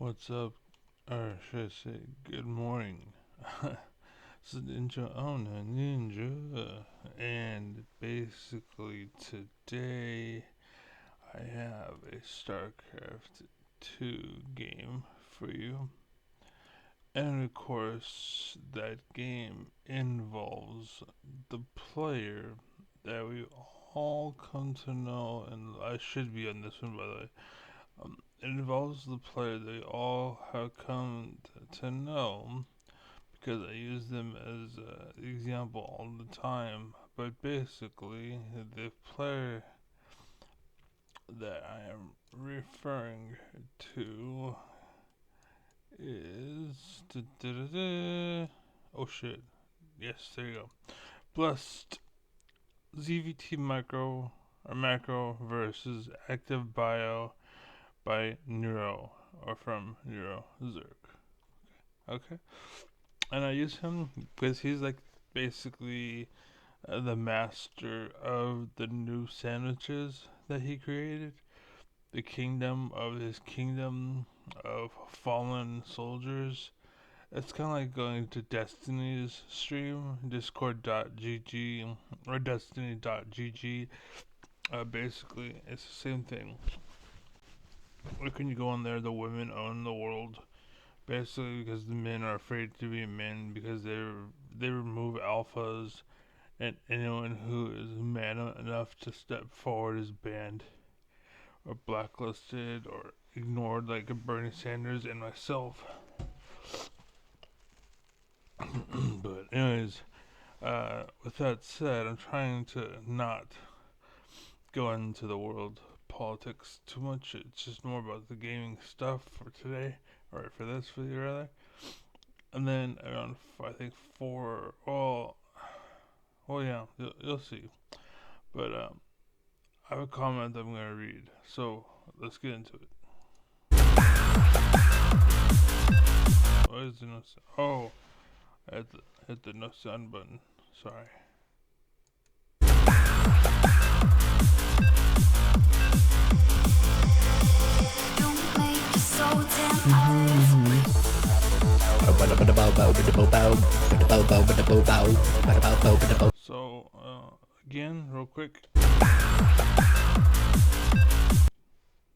What's up? Or should I say, good morning. This is Ninja Owner Ninja. And basically, today I have a StarCraft 2 game for you. And of course, that game involves the player that we all come to know, and I should be on this one by the way. It involves the player they all have come to know because I use them as an example all the time. But basically, the player that I am referring to is. Oh shit. Yes, there you go. Blessed ZVT macro versus active bio by Neuro or from Neuro Zerk. Okay. And I use him because he's like basically the master of the new sandwiches that he created. The kingdom of his kingdom of fallen soldiers. It's kind of like going to Destiny's stream, discord.gg or destiny.gg. Basically, it's the same thing. Like when you go on there, the women own the world. Basically, because the men are afraid to be men because they remove alphas, and anyone who is man enough to step forward is banned or blacklisted or ignored, like Bernie Sanders and myself. But anyways, with that said, I'm trying to not go into the world politics too much. It's just more about the gaming stuff for today, or for this video rather. And then around I think 4. Well, yeah, you'll see. But I have a comment I'm gonna read. So let's get into it. What is the no? Oh, I hit the no sound button. Sorry. So again, real quick.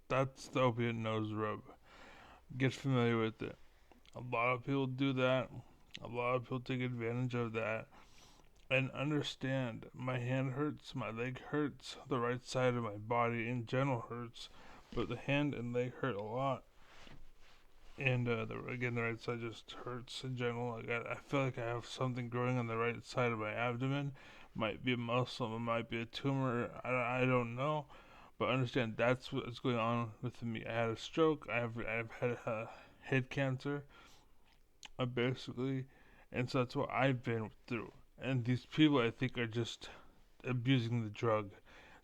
That's the opiate nose rub. Get familiar with it. A lot of people do that. A lot of people take advantage of that. And understand, my hand hurts, my leg hurts, the right side of my body in general hurts, but the hand and leg hurt a lot. And the right side just hurts in general. Like I feel like I have something growing on the right side of my abdomen. Might be a muscle, it might be a tumor. I don't know, but understand that's what's going on with me. I had a stroke. I've had head cancer, basically, and so that's what I've been through. And these people, I think, are just abusing the drug,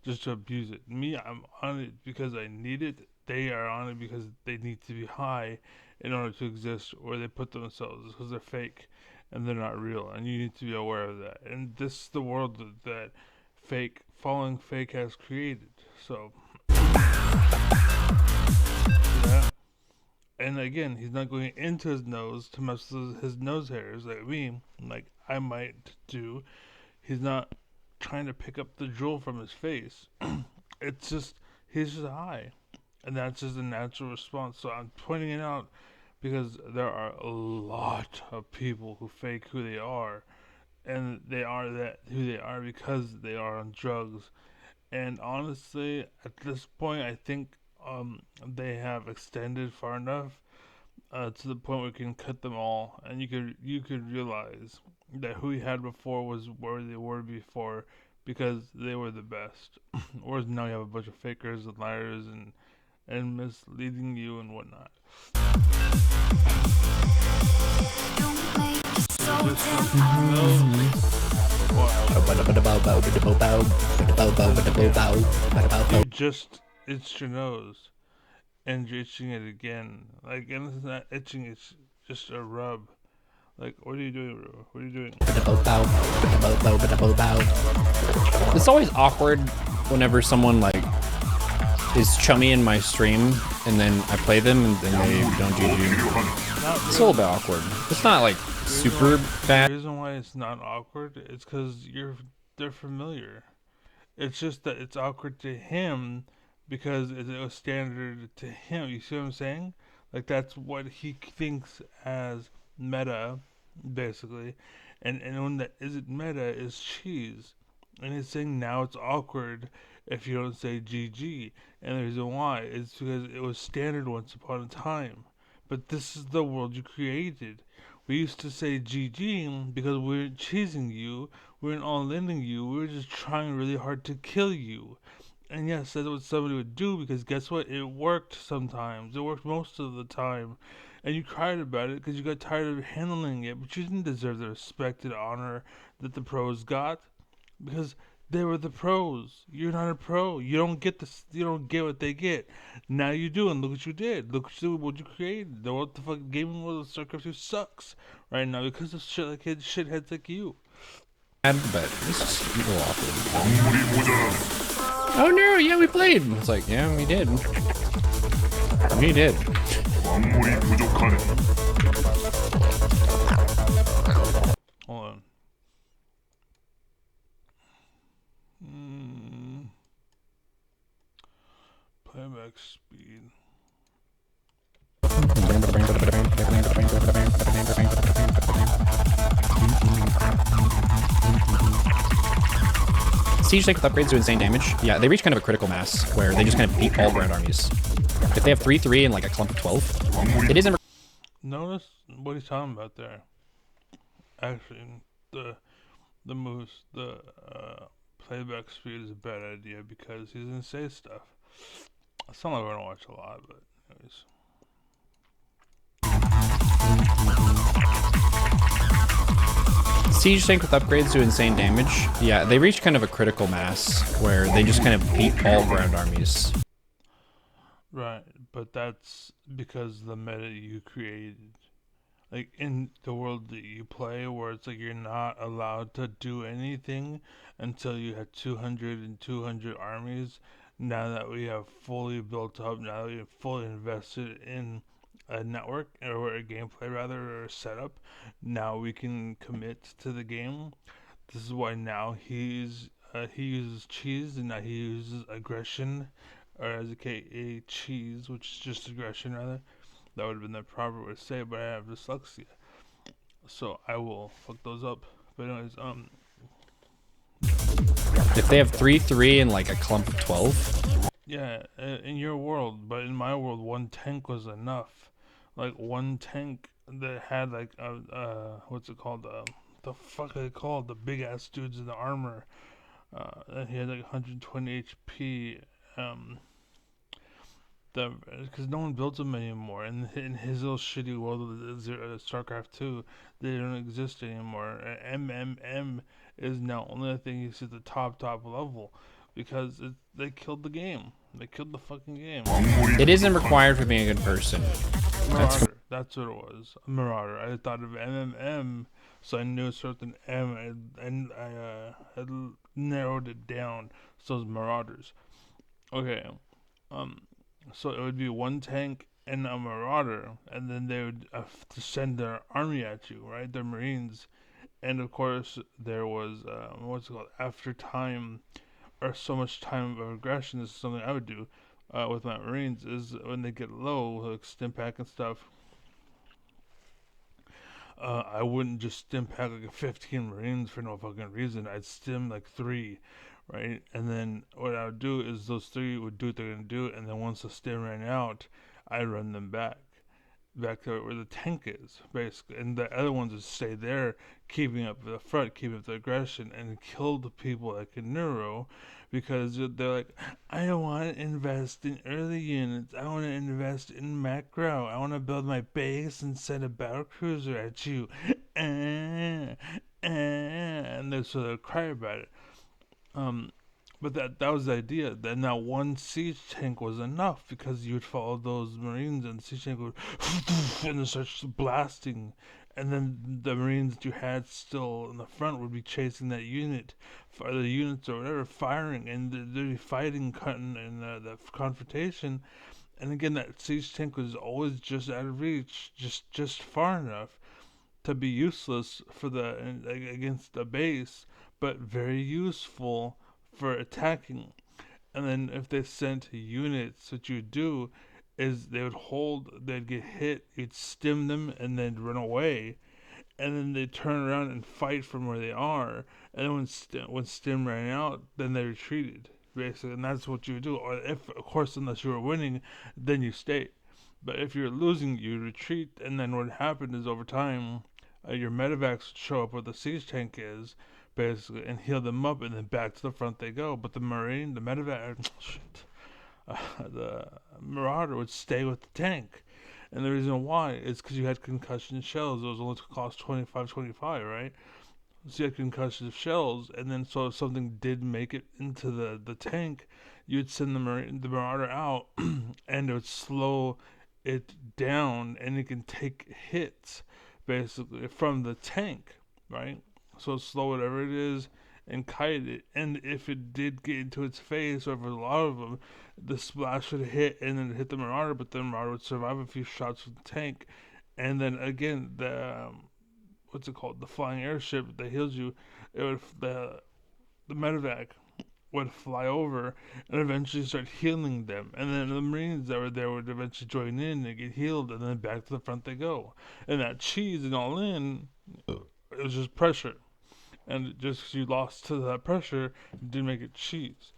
just to abuse it. Me, I'm on it because I need it. They are on it because they need to be high in order to exist, or they put themselves because they're fake and they're not real. And you need to be aware of that. And this is the world that falling fake has created. So, yeah. And again, he's not going into his nose to mess with his nose hairs like me, like I might do. He's not trying to pick up the drool from his face. It's just, he's just high. And that's just a natural response. So I'm pointing it out because there are a lot of people who fake who they are. And they are that who they are because they are on drugs. And honestly, at this point, I think they have extended far enough to the point where we can cut them all, and you could realize that who we had before was where they were before because they were the best. Whereas now you have a bunch of fakers and liars and misleading you and whatnot. You just itched your nose and you're itching it again. Like, and it's not itching, it's just a rub. Like, what are you doing, bro? What are you doing? It's always awkward whenever someone like is chummy in my stream, and then I play them, and then they don't GG. It's a little bit awkward. It's not like super bad. The reason why it's not awkward is because they're familiar. It's just that it's awkward to him because it was standard to him. You see what I'm saying? Like that's what he thinks as meta, basically. And when that isn't meta is cheese. And he's saying now it's awkward if you don't say GG. And the reason why is because it was standard once upon a time. But this is the world you created. We used to say GG because we weren't cheesing you, we weren't all ending you, we were just trying really hard to kill you. And yes, that's what somebody would do because guess what? It worked sometimes. It worked most of the time. And you cried about it because you got tired of handling it, but you didn't deserve the respect and honor that the pros got because they were the pros. You're not a pro. You don't get this. You don't get what they get. Now you do, and look what you did. Look what you created. The what the fuck gaming world of StarCraft 2 sucks right now because of shit like shitheads like you. But it's just a little awkward. Oh no, yeah, we played. It's like, yeah, we did. We did. Hold on. Playback speed. Siege tank with upgrades do insane damage. Yeah, they reach kind of a critical mass where they just kind of beat all ground armies. If they have 3-3 and like a clump of 12, it isn't. Notice what he's talking about there. Actually, the playback speed is a bad idea because he's gonna say stuff. It's not like we're gonna watch a lot, but anyways. Siege tank with upgrades do insane damage. Yeah, they reach kind of a critical mass where they just kind of beat all ground armies. Right, but that's because the meta you created. Like in the world that you play where it's like you're not allowed to do anything until you have 200 and 200 armies. Now that we have fully built up, now that we have fully invested in a network or a gameplay rather or a setup, now we can commit to the game. This is why now he uses cheese and now he uses aggression, or as a cheese, which is just aggression rather. That would have been the proper way to say it, but I have dyslexia, so I will fuck those up. But anyways, if they have 3-3 and like a clump of 12. Yeah, in your world, but in my world, one tank was enough. Like one tank that had like what's it called? The fuck are they called? The big ass dudes in the armor. And he had like 120 HP. Because no one builds them anymore. In his little shitty world of StarCraft 2, they don't exist anymore. MMM is now only a thing you see at the top level. Because they killed the game. They killed the fucking game. It isn't required for being a good person. Marauder. That's what it was. A Marauder. I thought of MMM, so I knew certain M, and I had narrowed it down. So it was Marauders. Okay. So it would be one tank and a Marauder, and then they would send their army at you, right? Their Marines. And of course, there was, what's it called? After time, or so much time of aggression, this is something I would do with my Marines, is when they get low, like stim pack and stuff, I wouldn't just stim pack like 15 Marines for no fucking reason. I'd stim like 3, right? And then what I would do is those 3 would do what they're gonna do, and then once the stim ran out, I'd run them back to where the tank is, basically. And the other ones would stay there, keeping up the front, keeping up the aggression, and kill the people like a neuro, because they're like, I don't want to invest in early units. I want to invest in macro. I want to build my base and send a battle cruiser at you. And so they'll cry about it. But that was the idea. That now one siege tank was enough because you'd follow those Marines and the siege tank would and then start blasting and then the Marines you had still in the front would be chasing that unit, or the units or whatever, firing, and they'd be fighting, cutting, and the confrontation. And again, that siege tank was always just out of reach, just far enough to be useless for the against the base, but very useful for attacking. And then if they sent units, what you would do is they would hold, they'd get hit, you'd stim them, and then run away, and then they turn around and fight from where they are. And then when stim ran out, then they retreated basically, and that's what you would do. Or if, of course, unless you were winning, then you stayed. But if you're losing, you retreat, and then what happened is over time, your medevacs would show up where the siege tank is, basically, and heal them up, and then back to the front they go. But the medevac, the Marauder would stay with the tank. And the reason why is because you had concussion shells. It was only to cost 25, right? So you had concussive shells, and then so if something did make it into the tank, you'd send the Marauder out, and it would slow it down, and it can take hits basically from the tank, right? So slow whatever it is and kite it, and if it did get into its face, or if a lot of them, the splash would hit and then hit the Marauder, but the Marauder would survive a few shots from the tank, and then again the what's it called, the flying airship that heals you, it would the medevac would fly over and eventually start healing them. And then the Marines that were there would eventually join in and get healed, and then back to the front they go. And that cheese and all in, it was just pressure. And just because you lost to that pressure, didn't make it cheese.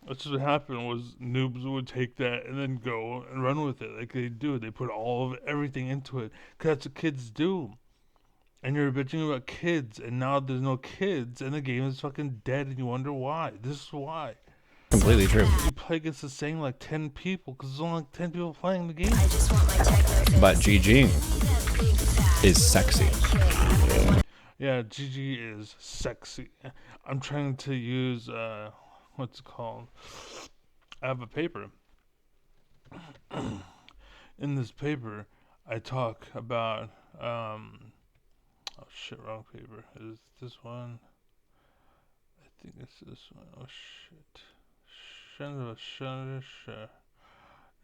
That's what happened was noobs would take that and then go and run with it like they do. They put all of everything into it because that's what kids do. And you're bitching about kids, and now there's no kids, and the game is fucking dead, and you wonder why. This is why. Completely true. You play against the same like 10 people, because there's only like 10 people playing the game. But GG is sexy. Yeah, GG is sexy. I'm trying to use, what's it called? I have a paper. In this paper, I talk about, oh shit, wrong paper. Is this one? I think it's this one. Oh shit.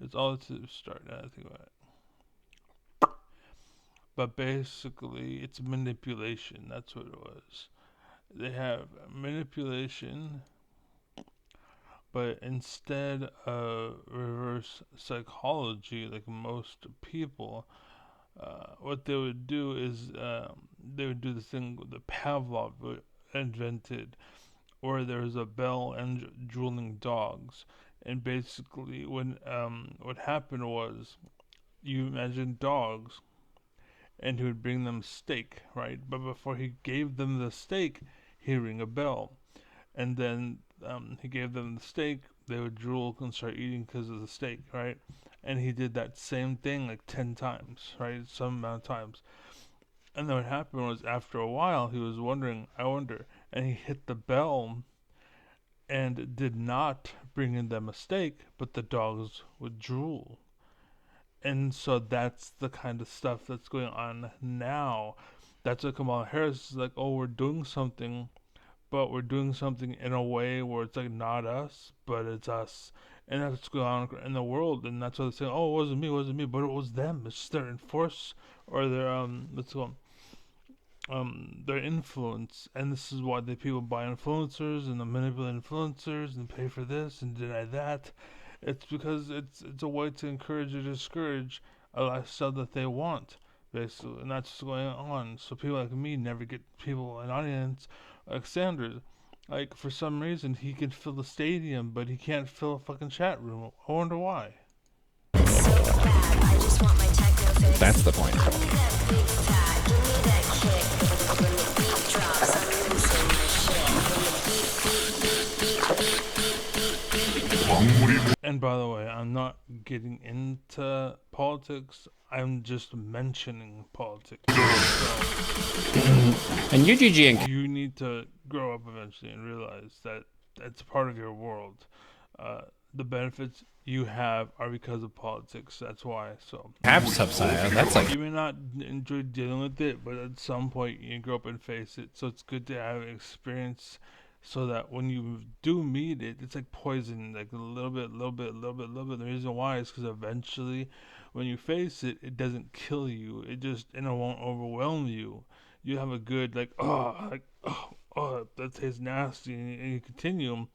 It's all to start now, I think about it. But basically, it's manipulation. That's what it was. They have manipulation, but instead of reverse psychology, like most people, what they would do is they would do the thing that Pavlov invented, where there's a bell and drooling dogs. And basically, when what happened was, you imagine dogs, and he would bring them steak, right? But before he gave them the steak, he'd ring a bell, and then he gave them the steak. They would drool and start eating because of the steak, right? And he did that same thing like 10 times, right? Some amount of times. And then what happened was, after a while, he was wondering, I wonder, and he hit the bell and did not bring in them a steak, but the dogs would drool. And so that's the kind of stuff that's going on now. That's what Kamala Harris is like, oh, we're doing something, but we're doing something in a way where it's like not us, but it's us. And that's what's going on in the world. And that's why they're saying, oh, it wasn't me, but it was them. It's their enforce, or their, let's go, their influence. And this is why the people buy influencers and the manipulate influencers and pay for this and deny that. It's because it's a way to encourage or discourage a lifestyle that they want, basically, and that's what's going on. So people like me never get people an audience. Like Sanders, like for some reason he can fill the stadium, but he can't fill a fucking chat room. I wonder why. That's the point. And by the way, I'm not getting into politics. I'm just mentioning politics. So, and UGG and you need to grow up eventually and realize that it's part of your world. the benefits you have are because of politics. That's why. So Have subside. That's like you may not enjoy dealing with it, but at some point you grow up and face it. So it's good to have experience, so that when you do meet it, it's like poison, like a little bit, little bit, little bit, little bit. The reason why is because eventually, when you face it, it doesn't kill you. It just and it won't overwhelm you. You have a good oh, that tastes nasty, and you continue.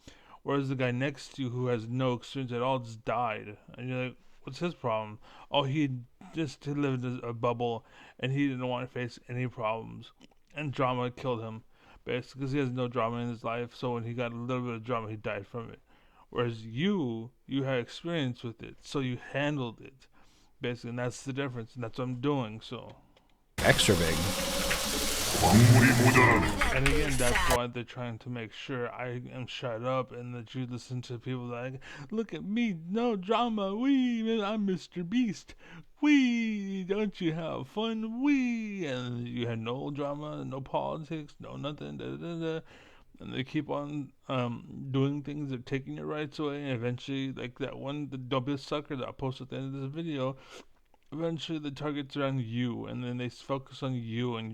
Whereas the guy next to you who has no experience at all just died, and you're like, what's his problem? Oh, he just lived in a bubble, and he didn't want to face any problems, and drama killed him, basically, because he has no drama in his life. So when he got a little bit of drama, he died from it. Whereas you had experience with it, so you handled it, basically, and that's the difference, and that's what I'm doing. So, extra big. and again, that's why they're trying to make sure I am shut up and that you listen to people like, look at me, no drama, wee, I'm Mr. Beast, wee, don't you have fun, wee, and you had no drama, no politics, no nothing, da da da. And they keep on doing things, they're taking your rights away, and eventually, like that one, the don't be a sucker that I posted at the end of this video, eventually the target's around you, and then they focus on you, and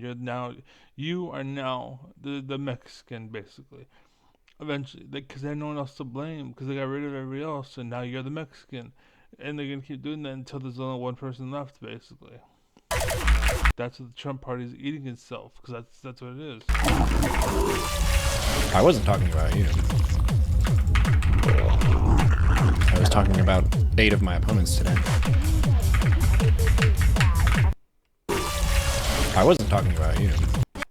you are now the Mexican, basically. Eventually, because they have no one else to blame, because they got rid of everybody else, and now you're the Mexican, and they're gonna keep doing that until there's only one person left, basically. That's what the Trump party is eating itself, because that's what it is. I wasn't talking about you. I was talking about 8 of my opponents today. I wasn't talking about you.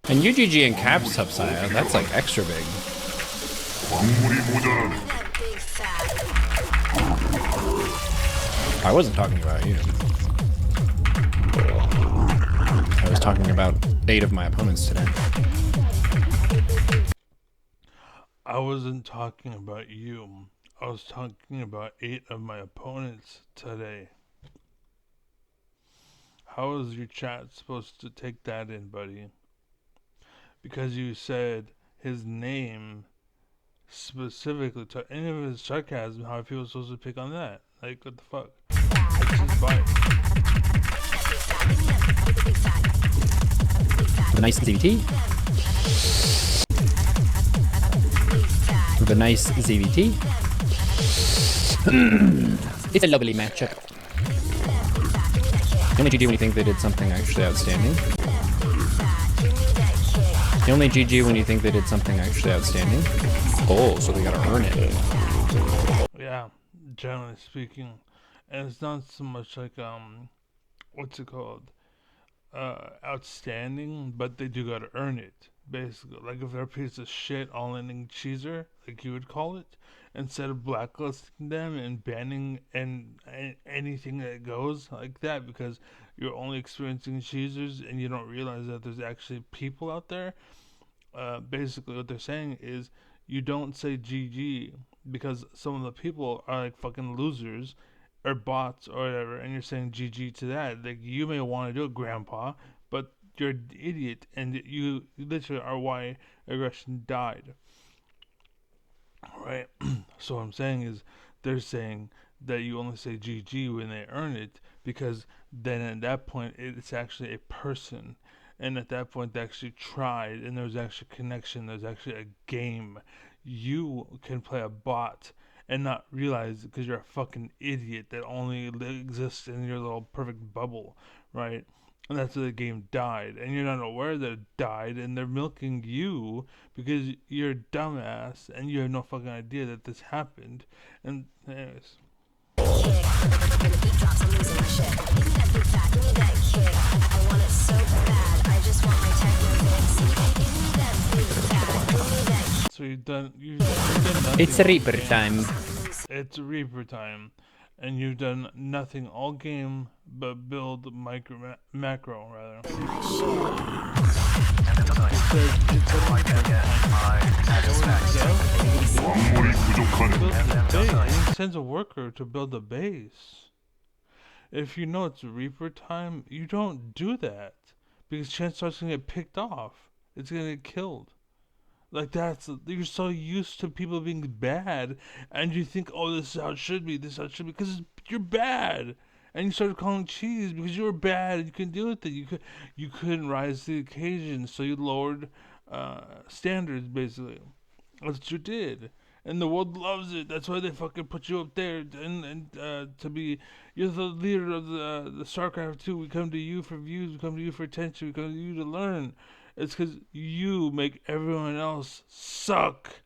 And UGG and Cap subside, that's like extra big. I wasn't talking about you. I was talking about 8 of my opponents today. I wasn't talking about you. I was talking about 8 of my opponents today. How is your chat supposed to take that in, buddy? Because you said his name specifically, to any of his sarcasm, how are people supposed to pick on that? Like, what the fuck? It's his bite. The nice ZVT. The nice ZVT. It's a lovely matchup. You only GG when you think they did something actually outstanding. You only GG when you think they did something actually outstanding. Oh, so they gotta earn it. Yeah, generally speaking. And it's not so much like, what's it called? Outstanding, but they do gotta earn it, basically. Like if they're a piece of shit all-ending cheeser, like you would call it, instead of blacklisting them and banning and anything that goes like that, because you're only experiencing cheesers and you don't realize that there's actually people out there. Basically what they're saying is you don't say GG because some of the people are like fucking losers or bots or whatever, and you're saying GG to that. Like you may want to do it, grandpa, but you're an idiot, and you literally are why aggression died. Right? So what I'm saying is they're saying that you only say GG when they earn it, because then at that point it's actually a person, and at that point they actually tried, and there's actually connection, there's actually a game. You can play a bot and not realize it because you're a fucking idiot that only exists in your little perfect bubble, right? And that's where the game died, and you're not aware that it died, and they're milking you because you're a dumbass and you have no fucking idea that this happened. And anyways, so you've done nothing. It's Reaper time. It's Reaper time, and you've done nothing all game but build macro rather. It sends a worker to build a base. If you know it's Reaper time, you don't do that, because chances are it's gonna get picked off. It's gonna get killed. Like that's you're so used to people being bad, and you think, oh, this is how it should be. This is how it should be because you're bad, and you started calling cheese because you were bad and you couldn't deal with it. You couldn't rise to the occasion, so you lowered standards basically. That's what you did. And the world loves it. That's why they fucking put you up there and to be you're the leader of the StarCraft 2. We come to you for views. We come to you for attention. We come to you to learn. It's because you make everyone else suck,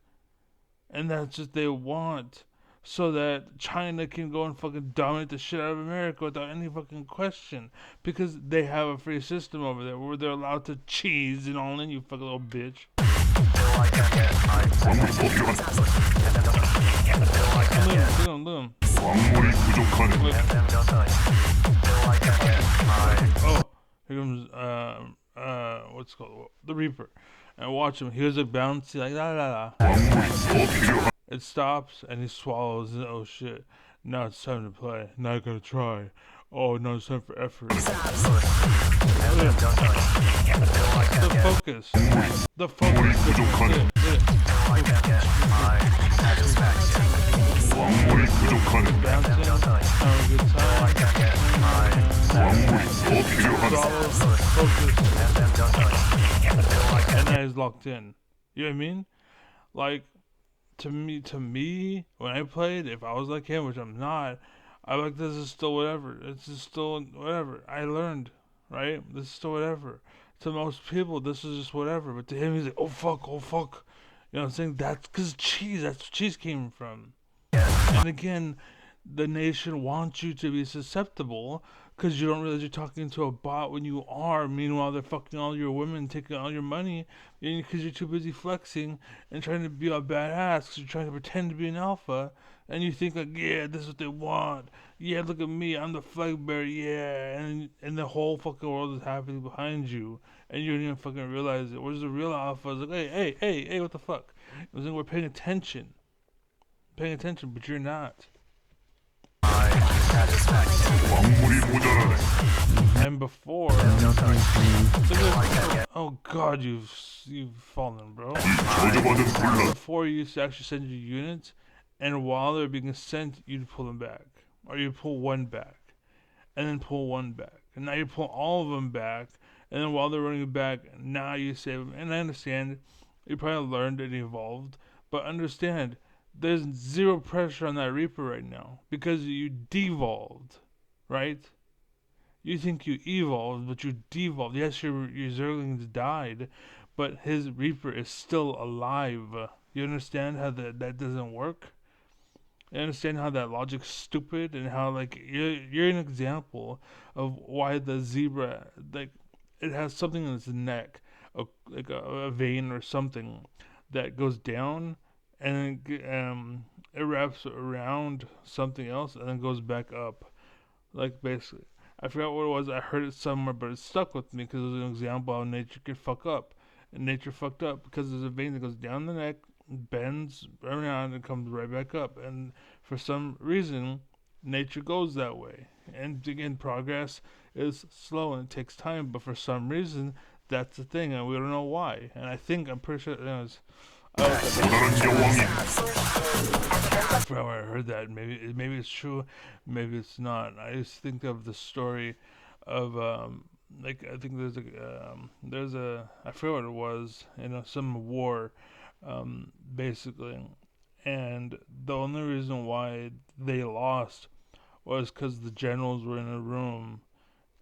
and that's what they want. So that China can go and fucking dominate the shit out of America without any fucking question. Because they have a free system over there where they're allowed to cheese and all in, you fucking little bitch. Look. Oh, here comes what's it called the Reaper, and watch him. He was a bouncy like la la la. It stops and he swallows. And, oh shit! Now it's time to play. Not gonna try. Oh no, it's time for effort. The focus. The focus. Bouncing, having a good time. Focus. And now he's locked in. You know what I mean? Like, to me, when I played, if I was like him, which I'm not, I like this is still whatever. It's just still whatever. I learned, right? This is still whatever. To most people, this is just whatever. But to him, he's like, oh fuck, oh fuck. You know what I'm saying? That's because cheese. That's where cheese came from. And again, the nation wants you to be susceptible because you don't realize you're talking to a bot when you are. Meanwhile, they're fucking all your women, taking all your money because you're too busy flexing and trying to be a badass because you're trying to pretend to be an alpha. And you think like, yeah, this is what they want. Yeah, look at me, I'm the flag bearer. Yeah, and the whole fucking world is happening behind you, and you don't even fucking realize it. Where's the real alpha? It's like, hey, what the fuck? It was like we're paying attention, but you're not. And before, oh god, you've fallen, bro. Before you used to actually send your units, and while they're being sent, you'd pull them back, or you'd pull one back, and then pull one back, and now you pull all of them back, and then while they're running back, now you save them. And I understand, you probably learned and evolved, but understand, there's zero pressure on that Reaper right now because you devolved, right? You think you evolved, but you devolved. Yes, your Zerglings died, but his Reaper is still alive. You understand how that doesn't work? You understand how that logic's stupid and how like you're an example of why the zebra like it has something in its neck, like a vein or something that goes down and it wraps around something else and then goes back up. Like basically, I forgot what it was. I heard it somewhere, but it stuck with me because it was an example of how nature could fuck up. And nature fucked up because there's a vein that goes down the neck, bends around, and comes right back up. And for some reason, nature goes that way. And again, progress is slow and it takes time. But for some reason, that's the thing, and we don't know why. And I'm pretty sure it was. I forgot where I heard that. Maybe it's true, maybe it's not. I just think of the story of like I think there's a I forget what it was, some war, basically, and the only reason why they lost was because the generals were in a room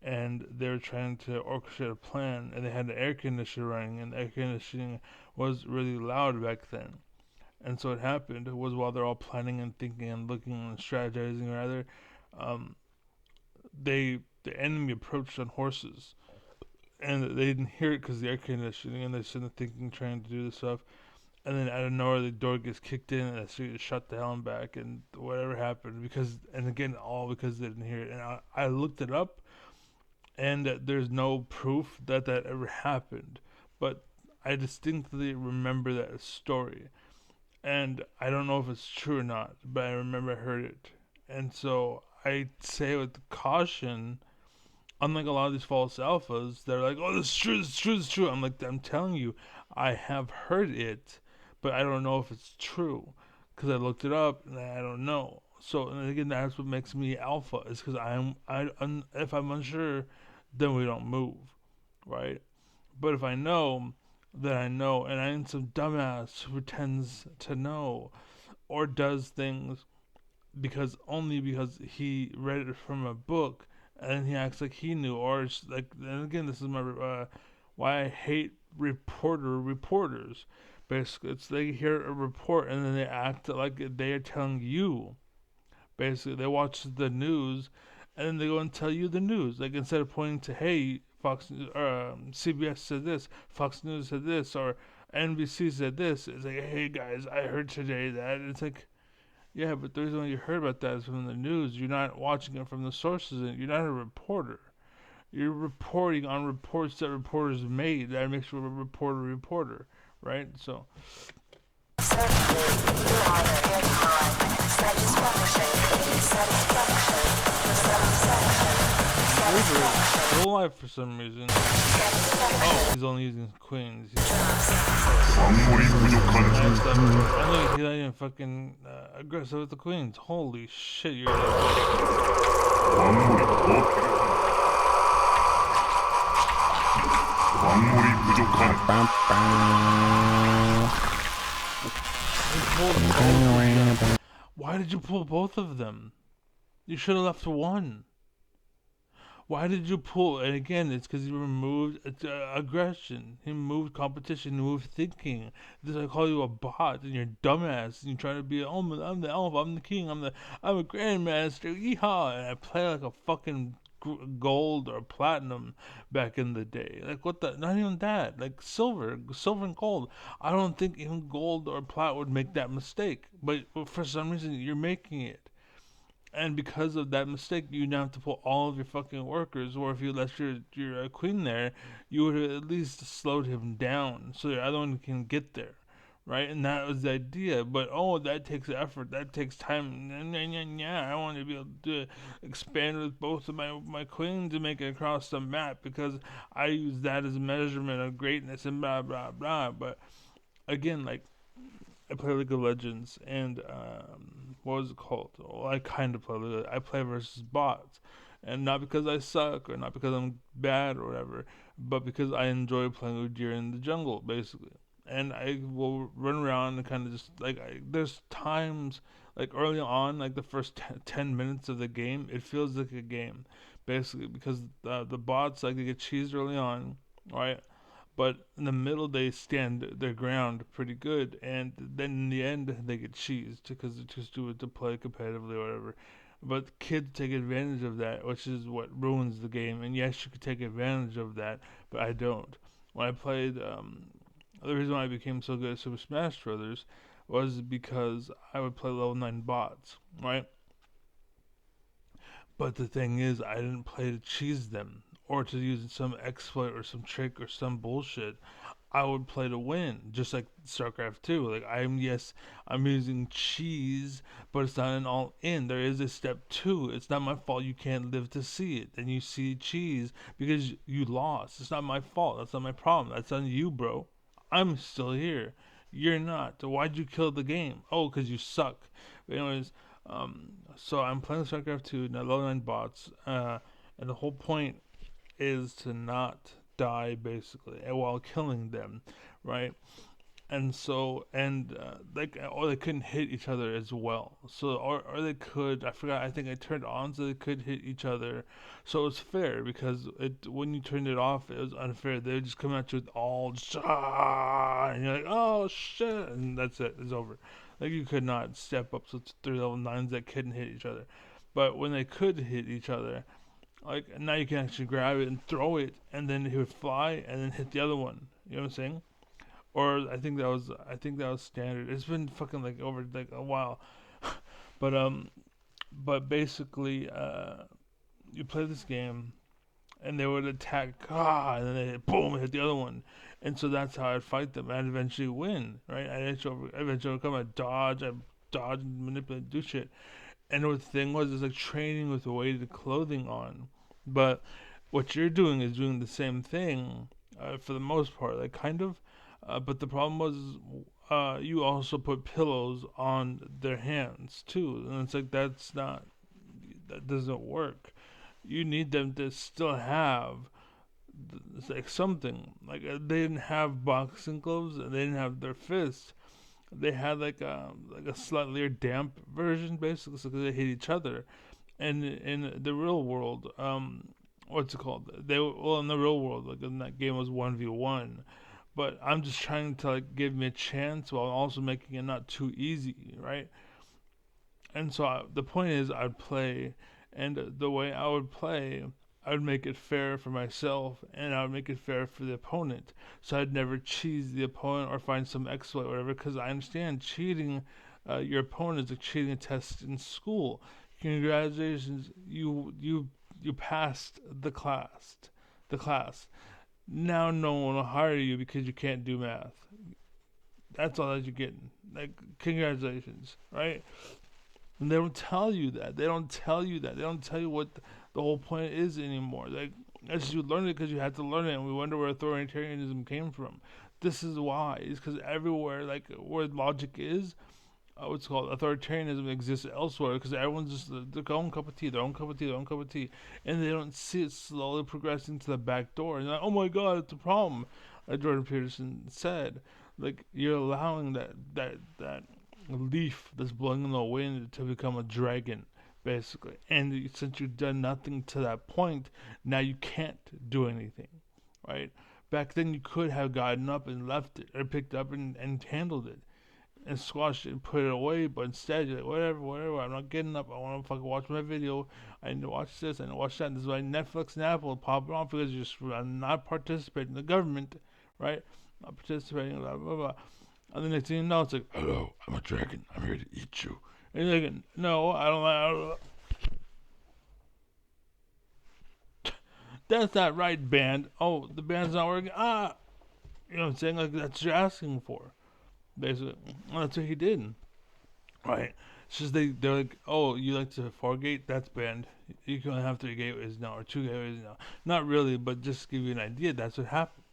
and they were trying to orchestrate a plan, and they had the air conditioner running, and the air conditioning was really loud back then. And so what happened was while they're all planning and thinking and looking and strategizing, rather, um, the enemy approached on horses, and they didn't hear it because the air conditioning, and they're sitting there thinking, trying to do this stuff, and then out of nowhere the door gets kicked in, and so you shut the helm back, and whatever happened and again, all because they didn't hear it, and I looked it up, and there's no proof that ever happened, but I distinctly remember that story, and I don't know if it's true or not, but I remember I heard it, and so I say with caution Unlike a lot of these false alphas, they're like, "Oh, this is true, this is true, this is true." I'm telling you, I have heard it, but I don't know if it's true because I looked it up and I don't know. So, and again, that's what makes me alpha is because if I'm unsure, then we don't move, right? But if I know, then I know, and I ain't some dumbass who pretends to know or does things because he read it from a book and then he acts like he knew, or it's like, and again, this is my why I hate reporters. Basically, it's they hear a report and then they act like they are telling you. Basically, they watch the news and then they go and tell you the news. Like instead of pointing to, hey, CBS said this, Fox News said this, or NBC said this. It's like, hey guys, I heard today that. It's like, yeah, but the reason why you heard about that is from the news. You're not watching it from the sources. And you're not a reporter. You're reporting on reports that reporters made. That makes you a reporter, right? So. Still alive for some reason. Oh, he's only using queens. I know he's not even fucking aggressive with the queens. Holy shit, you're Why did you pull both of them? You should have left one. Why did you pull? And again, it's because he removed aggression. He removed competition. He removed thinking. This I call you a bot and you're dumbass and you're trying to be. Oh, I'm the elf. I'm the king. I'm a grandmaster. Yeehaw! And I play like a fucking gold or platinum back in the day. Like what the? Not even that. Like silver and gold. I don't think even gold or plat would make that mistake. But for some reason, you're making it. And because of that mistake, you now have to pull all of your fucking workers. Or if you left your queen there, you would have at least slowed him down so the other one can get there, right? And that was the idea. But oh, that takes effort. That takes time. Yeah, I want to be able to expand with both of my queens to make it across the map because I use that as a measurement of greatness and blah blah blah. But again, like I play League of Legends, and what was it called? Well, I kind of play. I play versus bots, and not because I suck or not because I'm bad or whatever, but because I enjoy playing with deer in the jungle, basically. And I will run around and kind of just like there's times like early on, like the first 10 minutes of the game, it feels like a game, basically because the bots like they get cheesed early on, right? But in the middle they stand their ground pretty good, and then in the end they get cheesed because they're too stupid to play competitively or whatever. But kids take advantage of that, which is what ruins the game. And yes, you could take advantage of that, but I don't. When I played, the reason why I became so good at Super Smash Brothers was because I would play level 9 bots, right? But the thing is, I didn't play to cheese them or to use some exploit or some trick or some bullshit. I would play to win, just like StarCraft 2. Like I'm using cheese, but it's not an all in. There is a step 2. It's not my fault you can't live to see it. And you see cheese because you lost. It's not my fault. That's not my problem. That's on you, bro. I'm still here. You're not. So why'd you kill the game? Oh, because you suck. But anyways, so I'm playing StarCraft 2, now level 9 bots, and the whole point is to not die basically while killing them, right? And so or they couldn't hit each other as well. So or they could. I forgot. I think I turned on so they could hit each other. So it was fair because it when you turned it off, it was unfair. They would just come at you with all and you're like, oh shit, and that's it. It's over. Like you could not step up to 3 level 9s that couldn't hit each other. But when they could hit each other, like now you can actually grab it and throw it, and then he would fly and then hit the other one. You know what I'm saying? Or I think that was standard. It's been fucking like over like a while, but basically you play this game and they would attack and then they boom hit the other one, and so that's how I'd fight them. I'd eventually win, right? I'd eventually overcome. I dodge and manipulate, do shit. And the thing was, it's like training with weighted clothing on, but What you're doing is doing the same thing for the most part, like kind of. But the problem was, you also put pillows on their hands too, and it's like that doesn't work. You need them to still have like something. Like they didn't have boxing gloves, and they didn't have their fists. They had like a slightly damp version, basically, so they hit each other. And in the real world, what's it called? In the real world, like in that game was 1v1. But I'm just trying to like give me a chance while also making it not too easy, right? And so the point is, I'd play, and the way I would play, I would make it fair for myself, and I would make it fair for the opponent. So I'd never cheese the opponent or find some exploit or whatever, because I understand cheating your opponent is like cheating a test in school. Congratulations, you passed the class. The class. Now no one will hire you because you can't do math. That's all that you're getting. Like, congratulations, right? And they don't tell you that. They don't tell you that. They don't tell you what the whole point is anymore. Like, as you learn it because you had to learn it, and we wonder where authoritarianism came from. This is why. It's because everywhere, like where logic is, what's called authoritarianism exists elsewhere because everyone's just their own cup of tea, their own cup of tea, their own cup of tea, and they don't see it slowly progressing to the back door. And they're like, oh my god, it's a problem. Like Jordan Peterson said, like you're allowing that leaf that's blowing in the wind to become a dragon, basically. And since you've done nothing to that point, now you can't do anything, right? Back then you could have gotten up and left it, or picked up and handled it and squashed it and put it away, but instead you're like, whatever, I'm not getting up, I want to fucking watch my video, I need to watch this, I need to watch that, and this is why Netflix and Apple pop it off because you're just not participating in the government, right? Not participating, blah, blah, blah. And the next thing you know, it's like, hello, I'm a dragon, I'm here to eat you. And you're like, no, I don't. That's not right, band. Oh, the band's not working. Ah, you know what I'm saying? Like, that's what you're asking for, basically. And that's what he did. Right. It's just they're like, oh, you like to four gate? That's banned. You can only have three gateways now or two gateways now. Not really, but just to give you an idea, that's what happened.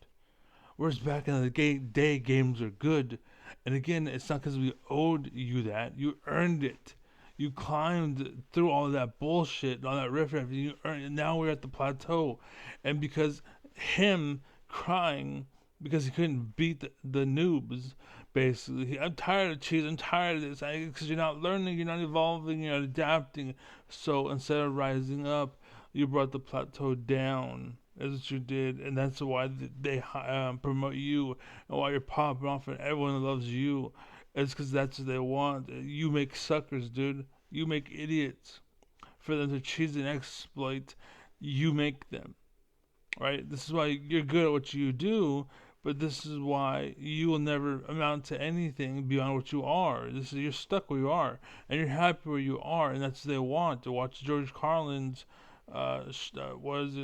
Whereas back in the day, games are good. And again, it's not because we owed you that. You earned it. You climbed through all that bullshit, all that riff raff. You earned it. Now we're at the plateau. And because him crying because he couldn't beat the noobs, basically. I'm tired of cheese. I'm tired of this. Because you're not learning, you're not evolving, you're not adapting. So instead of rising up, you brought the plateau down. That's what you did, and that's why they promote you, and why you're popping off, and everyone loves you. It's because that's what they want. You make suckers, dude. You make idiots. For them to cheese and exploit, you make them. Right? This is why you're good at what you do, but this is why you will never amount to anything beyond what you are. This is you're stuck where you are, and you're happy where you are, and that's what they want. To watch George Carlin's, was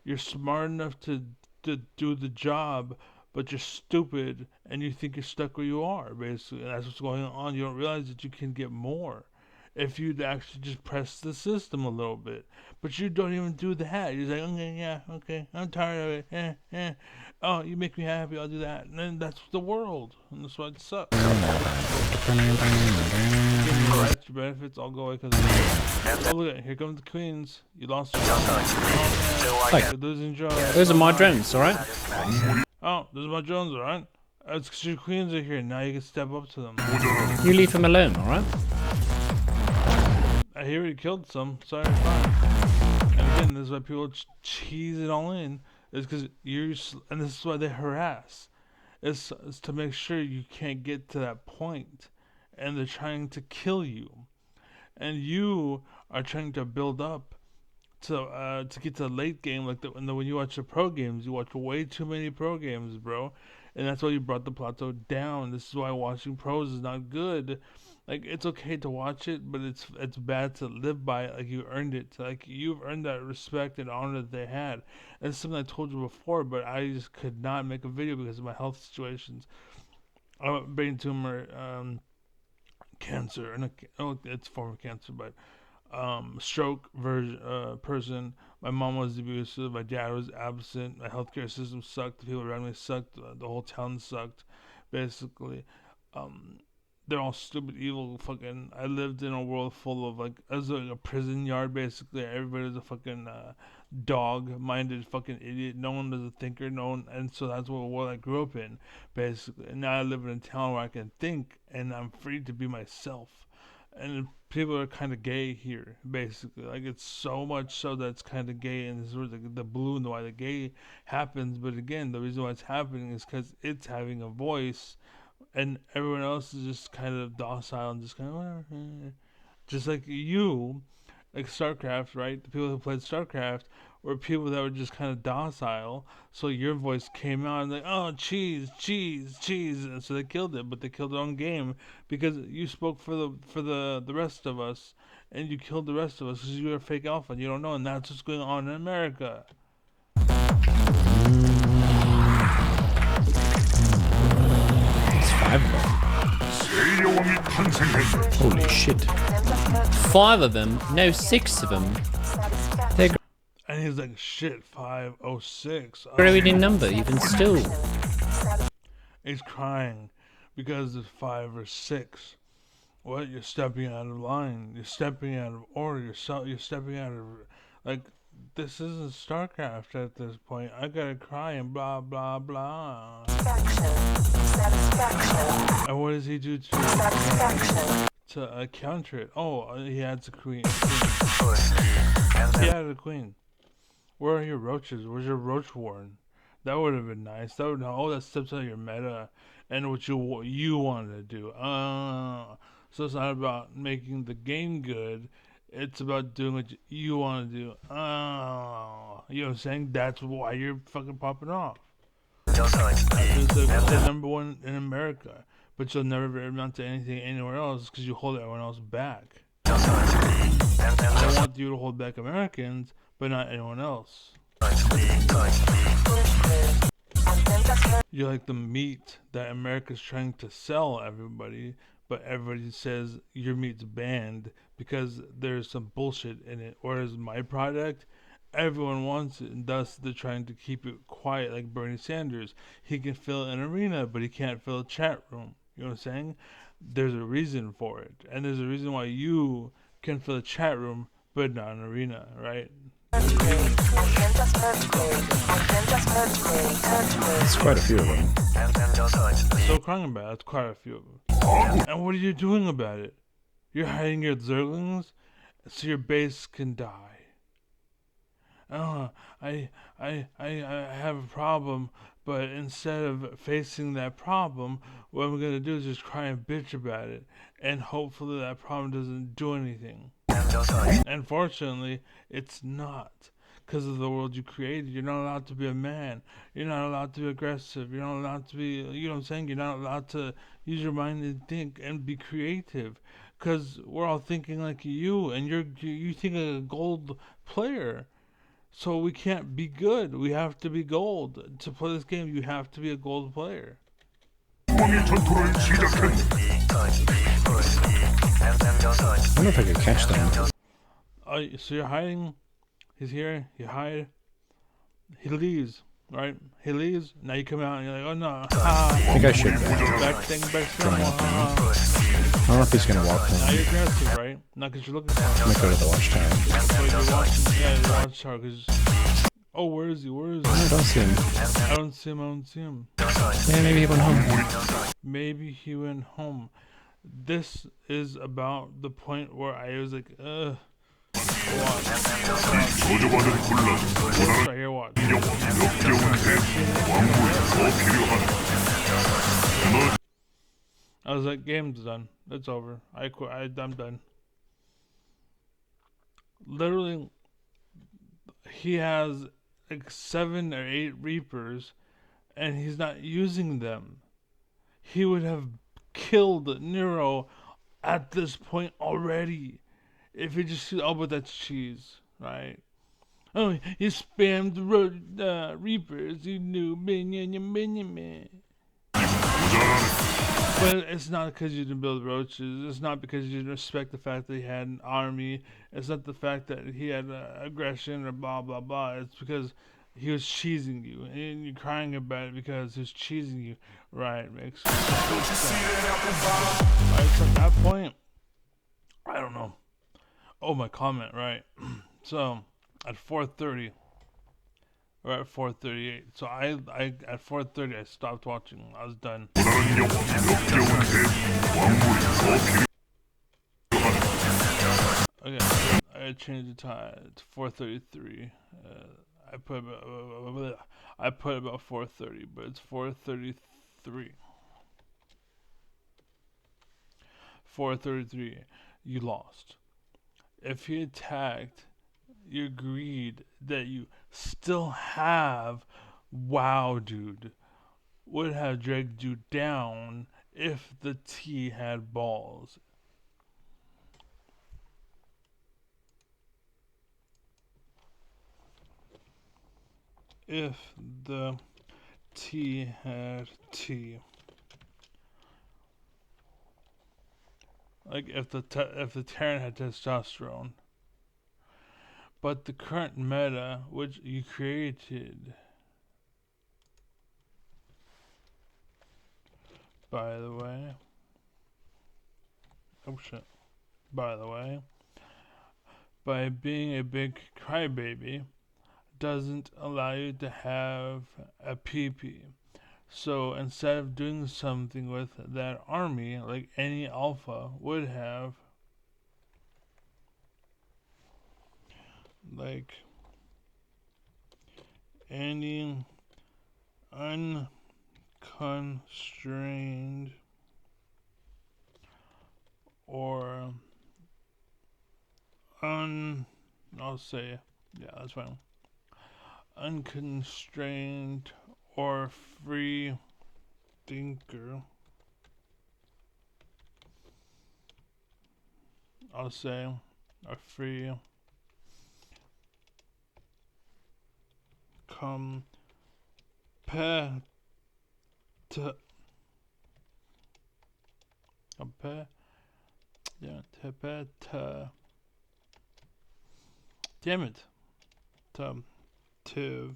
you're smart enough to do the job, but you're stupid and you think you're stuck where you are. Basically, and that's what's going on. You don't realize that you can get more if you'd actually just press the system a little bit. But you don't even do that. You're like, okay, yeah, okay, I'm tired of it. Oh, you make me happy, I'll do that. And then that's the world. And that's why it sucks. Extra benefits, I'll go away because oh, look at it. Here comes the queens. You lost your Like, you're losing jobs. those are my drones, alright? Oh, those are my drones, alright? It's because your queens are here. Now you can step up to them. You leave them alone, alright? I hear you killed some. Sorry, fine. And again, this is why people cheese it all in. Is because and this is why they harass. It's to make sure you can't get to that point, and they're trying to kill you, and you are trying to build up to get to the late game. Like when you watch the pro games, you watch way too many pro games, bro, and that's why you brought the plateau down. This is why watching pros is not good. Like it's okay to watch it, but it's bad to live by it. Like you earned it. Like you've earned that respect and honor that they had. And it's something I told you before, but I just could not make a video because of my health situations. I have a brain tumor, cancer, and it's a form of cancer, but stroke person. My mom was abusive. My dad was absent. My healthcare system sucked. The people around me sucked. The whole town sucked. Basically, um, they're all stupid, evil, fucking. I lived in a world full of like, as a prison yard. Basically, everybody's a fucking dog-minded fucking idiot. No one is a thinker. No one, and so that's what world I grew up in, basically. And now I live in a town where I can think and I'm free to be myself. And people are kind of gay here, basically. Like, it's so much so that it's kind of gay, and this is where the blue and the why the gay happens. But again, the reason why it's happening is because it's having a voice, and everyone else is just kind of docile and just kind of whatever. Just like you, like StarCraft, right? The people who played StarCraft were people that were just kind of docile. So your voice came out and like, oh, cheese, cheese, cheese, and so they killed it. But they killed their own game because you spoke for the rest of us, and you killed the rest of us because you were a fake alpha and you don't know, and that's what's going on in America. It's 5 of them. Holy shit. 5 of them? No, 6 of them. They're And he's like, shit, 506. growing in number, even still. He's crying because it's 5 or 6. What? You're stepping out of line. You're stepping out of order. You're stepping out of, like, this isn't StarCraft at this point. I gotta cry and blah blah blah. And what does he do to counter it? Oh, he adds a queen. He added a queen. Where are your roaches? Where's your roach warren? That would have been nice. That would that steps out of your meta and what you wanted to do. So it's not about making the game good. It's about doing what you want to do. You know what I'm saying? That's why you're fucking popping off. They're number one in America, but you'll never amount to anything anywhere else because you hold everyone else back. I want you to hold back Americans, but not anyone else. You're like the meat that America's trying to sell everybody, but everybody says your meat's banned because there's some bullshit in it. Whereas my product, everyone wants it, and thus they're trying to keep it quiet, like Bernie Sanders. He can fill an arena, but he can't fill a chat room. You know what I'm saying? There's a reason for it, and there's a reason why you can fill a chat room, but not an arena, right? It's quite a few of them. So crying about it, it's quite a few of them. And what are you doing about it? You're hiding your zerglings so your base can die. I have a problem, but instead of facing that problem, what I'm gonna do is just cry and bitch about it, and hopefully that problem doesn't do anything. Unfortunately, it's not. Because of the world you created, you're not allowed to be a man. You're not allowed to be aggressive. You're not allowed to be, you know what I'm saying? You're not allowed to use your mind and think and be creative. Because we're all thinking like you, and you think like a gold player. So we can't be good. We have to be gold. To play this game, you have to be a gold player. I wonder if I could catch them. So you're hiding. He's here. You hide. He leaves. Right? He leaves. Now you come out and you're like, oh no. I think I should Back thing. I don't know if he's gonna walk Now home. you're aggressive, right? Not because you're looking for him. I'm gonna go to the watchtower. So you're watching. Yeah, the watchtower. Cause, oh, where is he? Where is he? I don't see him. I don't see him. I don't see him. Yeah, maybe he went home. Maybe he went home. This is about the point where I was like, ugh. Watch. Right here, watch. I was like, game's done. It's over. I quit. I'm done. Literally, he has like 7 or 8 Reapers, and he's not using them. He would have killed Nero at this point already. If he just, oh, but that's cheese, right? Oh, you spammed Reapers, you knew, man. But it's not because you didn't build roaches. It's not because you didn't respect the fact that he had an army. It's not the fact that he had aggression or blah blah blah. It's because he was cheesing you, and you're crying about it because he was cheesing you. Right, makes complete sense. Right, so at that point, I don't know. Oh, my comment, right? So at 4:30 or at 4:38. So I at 4:30 I stopped watching. I was done. Okay, I changed the time to 4:33. I put about 4:30, but it's 4:33. 4:33. You lost. If he attacked, you agreed that you still have wow, dude, would have dragged you down if the T had balls. If the T had T. Like if the Terran had testosterone. But the current meta, which you created, by the way. Oh shit. By the way, by being a big crybaby, doesn't allow you to have a PP. So instead of doing something with that army like any alpha would have, like any unconstrained or I'll say, yeah, that's fine. Unconstrained or free thinker. I'll say a free competitor. Yeah, damn it. Tiv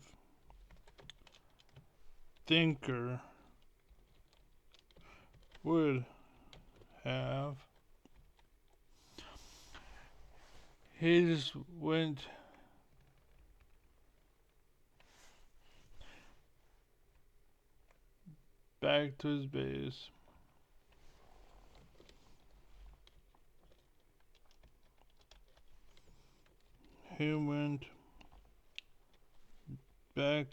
thinker would have. He just went back to his base. He went back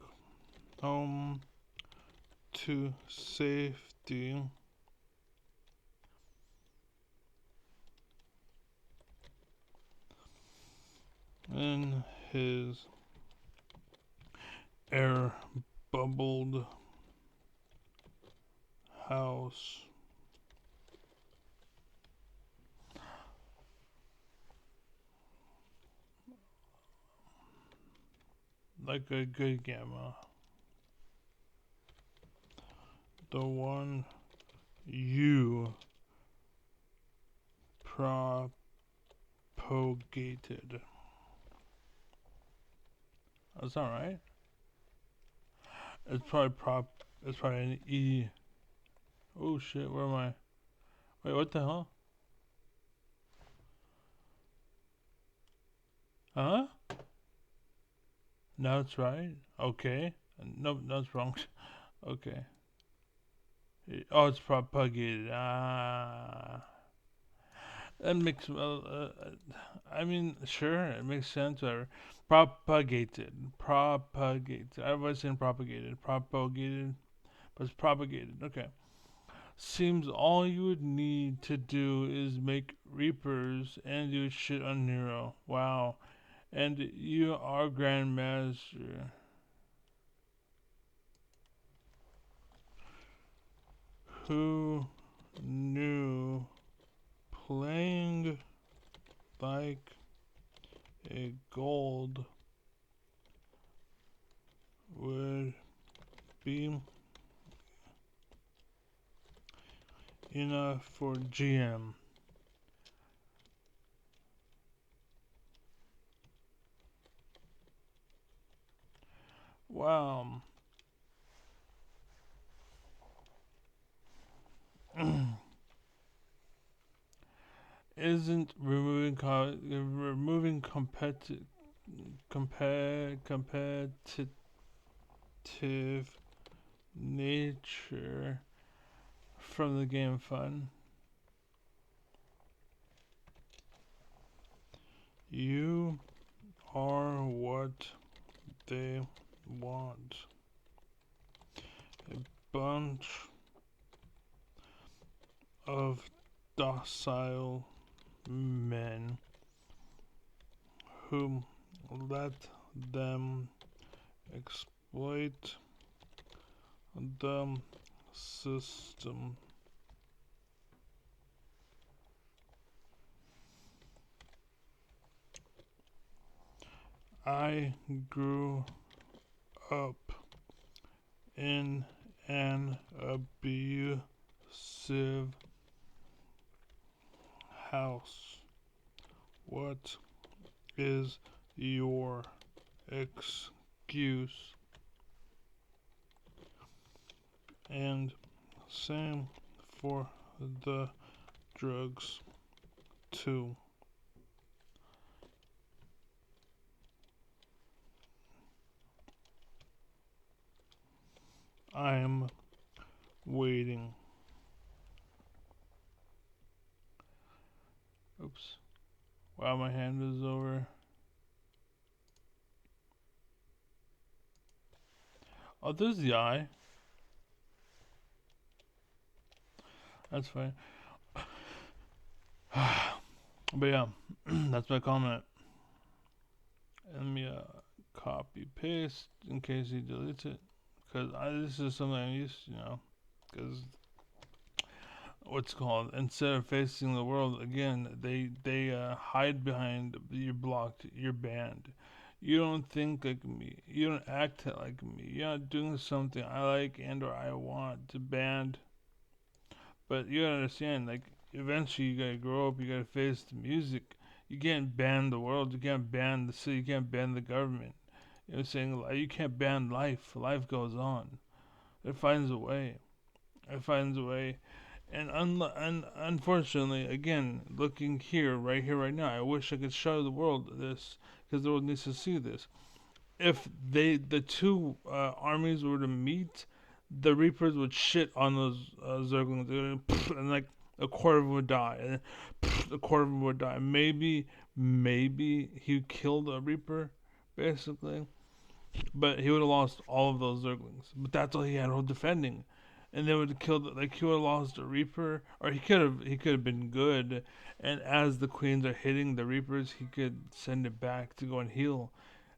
home to safety. In his air bubbled house. Like a good gamma. The one you propagated. That's not right. It's probably an E. Oh shit, where am I? Wait, what the hell? Huh? Now it's right? Okay. No, that's wrong. Okay. Oh, it's propagated. Ah. That makes, I mean, sure, it makes sense. Or propagated. Propagated. I was saying propagated. Propagated. But it's propagated. Okay. Seems all you would need to do is make Reapers and do shit on Nero. Wow. And you are Grandmaster. Who knew playing like a gold would be enough for GM. Wow. Isn't removing competitive nature from the game fun? You are what they want. A bunch of docile men who let them exploit the system. I grew up in an abusive house. What is your excuse? And same for the drugs, too. I'm waiting. Oops. Wow, my hand is over. Oh, there's the eye. That's fine. But yeah, that's my comment. Let me copy paste in case he deletes it. Because this is something I'm used to, Because what's called, instead of facing the world again, they hide behind you're blocked, you're banned. You don't think like me. You don't act like me. You're not doing something I like and or I want to banned. But you gotta understand, like eventually you gotta grow up. You gotta face the music. You can't ban the world. You can't ban the city. You can't ban the government. You know what I'm saying? Like, you can't ban life. Life goes on. It finds a way. It finds a way. And unfortunately, again, looking here, right now, I wish I could show the world this because the world needs to see this. If the two armies were to meet, the Reapers would shit on those Zerglings, and like a quarter of them would die, and a quarter of them would die. Maybe he killed a Reaper, basically, but he would have lost all of those Zerglings. But that's all he had for defending, and they would have killed. Like he would have lost a Reaper, or he could have been good. And as the Queens are hitting the Reapers, he could send it back to go and heal.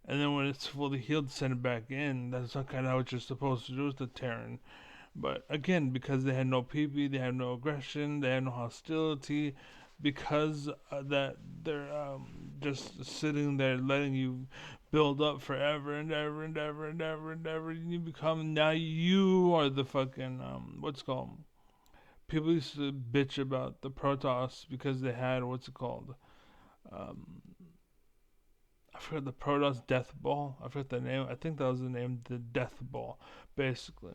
And then when it's fully healed, send it back in. That's not kind of what you're supposed to do with the Terran. But again, because they had no PP, they had no aggression, they had no hostility, because that they're just sitting there letting you build up forever and ever and ever and ever and ever, and you become now you are the fucking what's it called. People used to bitch about the Protoss because they had what's it called. Um, I forgot the Protoss Death Ball. I forgot the name. I think that was the name, the Death Ball, basically.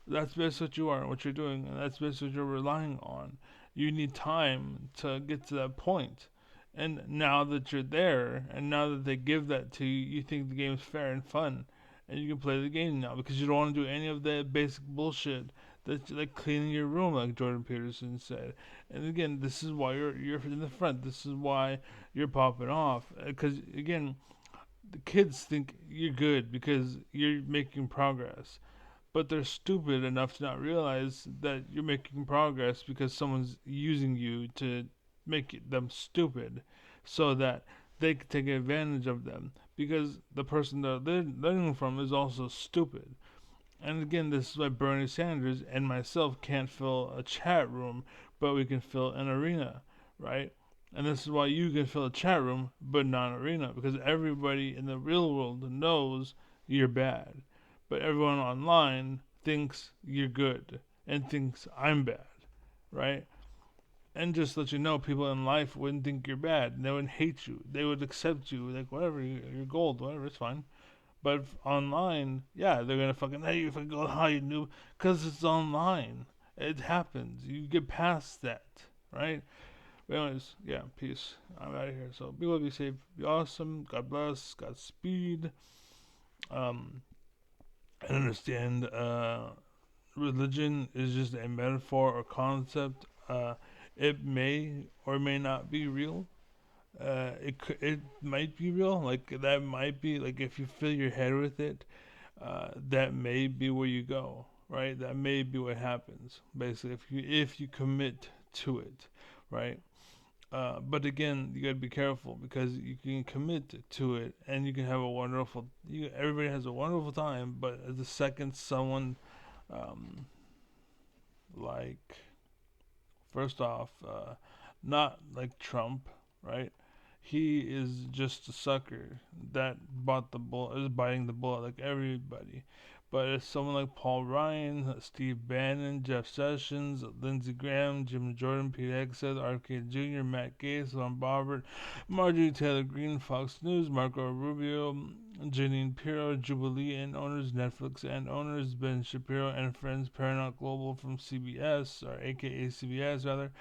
That's basically what you are and what you're doing, and that's basically what you're relying on. You need time to get to that point. And now that you're there, and now that they give that to you, you think the game's fair and fun, and you can play the game now because you don't want to do any of that basic bullshit that's like cleaning your room, like Jordan Peterson said. And again, this is why you're in the front. This is why you're popping off. Because again, the kids think you're good because you're making progress, but they're stupid enough to not realize that you're making progress because someone's using you to make them stupid so that they can take advantage of them because the person that they're learning from is also stupid. And again, this is why Bernie Sanders and myself can't fill a chat room, but we can fill an arena, right? And this is why you can fill a chat room, but not an arena, because everybody in the real world knows you're bad. But everyone online thinks you're good and thinks I'm bad. right? And just let you know, people in life wouldn't think you're bad. They wouldn't hate you. They would accept you, like whatever, you're gold, whatever, it's fine. But online, yeah, they're gonna fucking hey, you fucking go how you knew, cause it's online. It happens. You get past that, right? But anyways, yeah, peace. I'm out of here. So be well, be safe, be awesome. God bless. Godspeed. Um, and understand. Religion is just a metaphor or concept. It may or may not be real. It might be real. Like that might be like if you fill your head with it, that may be where you go. Right. That may be what happens. Basically, if you commit to it, right. But again, you gotta be careful because you can commit to it and you can have a wonderful. Everybody has a wonderful time, but the second someone um, like first off, not like Trump, right? He is just a sucker that bought the bullet, is biting the bullet like everybody. But it's someone like Paul Ryan, Steve Bannon, Jeff Sessions, Lindsey Graham, Jim Jordan, Pete Hegseth, R.K. Jr., Matt Gaetz, Lon Bobbert, Marjorie Taylor Greene, Fox News, Marco Rubio, Janine Pirro, Jubilee and owners, Netflix and owners, Ben Shapiro and friends, Paramount Global from CBS, or aka CBS rather,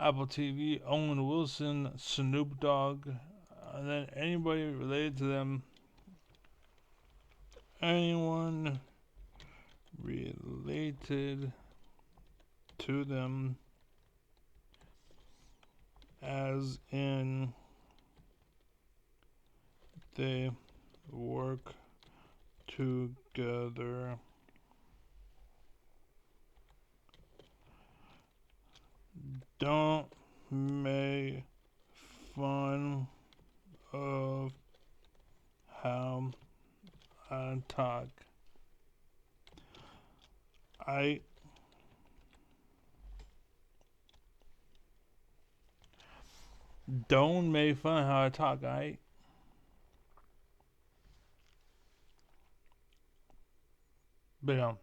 Apple TV, Owen Wilson, Snoop Dogg, and then anybody related to them, anyone related to them, as in they work together. Don't make fun of how I talk. I don't make fun of how I talk. But yeah.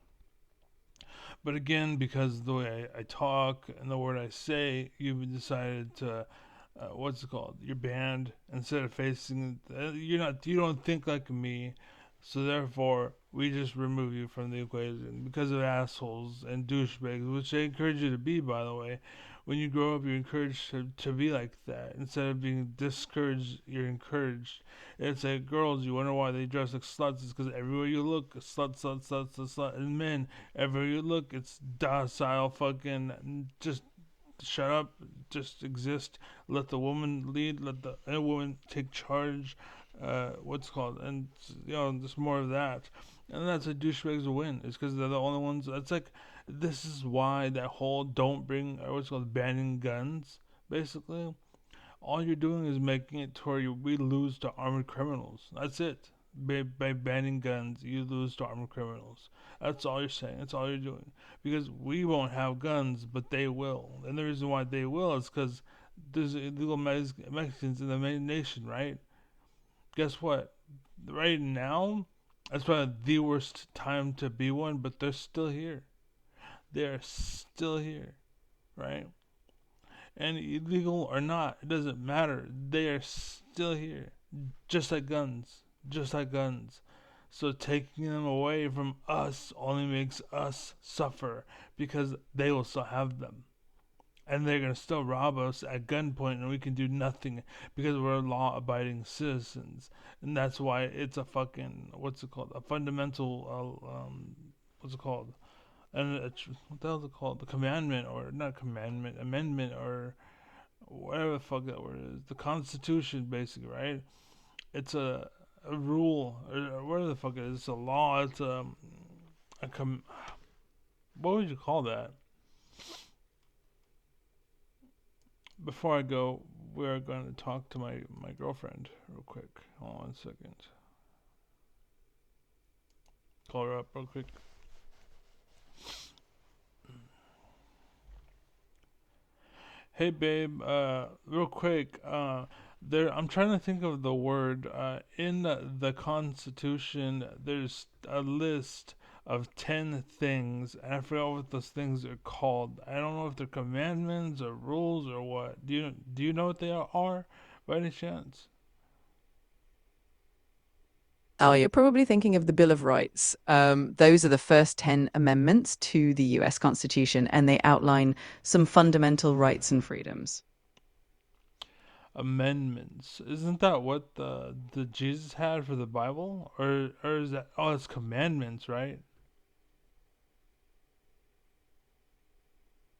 But again, because of the way I talk and the word I say, you've decided to, what's it called? You're banned instead of facing. You're not. You don't think like me, so therefore we just remove you from the equation because of assholes and douchebags, which I encourage you to be, by the way. When you grow up, you're encouraged to be like that. Instead of being discouraged, you're encouraged. It's like girls, you wonder why they dress like sluts. It's because everywhere you look, slut, slut, slut, slut, slut. And men, everywhere you look, it's docile, fucking, just shut up, just exist. Let the woman lead, let the woman take charge. What's it called? And, just more of that. And that's a douchebags win. It's because they're the only ones. It's like, this is why that whole don't bring, or what's it called, banning guns, basically all you're doing is making it to where we lose to armored criminals. That's it. By banning guns, you lose to armored criminals. That's all you're saying. That's all you're doing. Because we won't have guns, but they will. And the reason why they will is because there's illegal Mexicans in the nation, right? Guess what? Right now, that's probably the worst time to be one, but they're still here. They're still here, right? And illegal or not, it doesn't matter. They are still here, just like guns, just like guns. So taking them away from us only makes us suffer because they will still have them. And they're going to still rob us at gunpoint, and we can do nothing because we're law abiding citizens. And that's why it's a fucking, what's it called? A fundamental, what's it called? And what the hell is it called? The commandment, or not commandment, amendment, or whatever the fuck that word is. The Constitution, basically, right? It's a rule, or whatever the fuck it is. It's a law. It's what would you call that? Before I go, we're going to talk to my girlfriend real quick. Hold on a second. Call her up real quick. Hey babe, real quick, I'm trying to think of the word. In the Constitution, there's a list of 10 things, and I forgot what those things are called. I don't know if they're commandments or rules or what. Do you know what they are by any chance? Oh, you're probably thinking of the Bill of Rights. Those are the first 10 amendments to the US Constitution, and they outline some fundamental rights and freedoms. Amendments. Isn't that what the Jesus had for the Bible? Or is that, oh, it's commandments, right?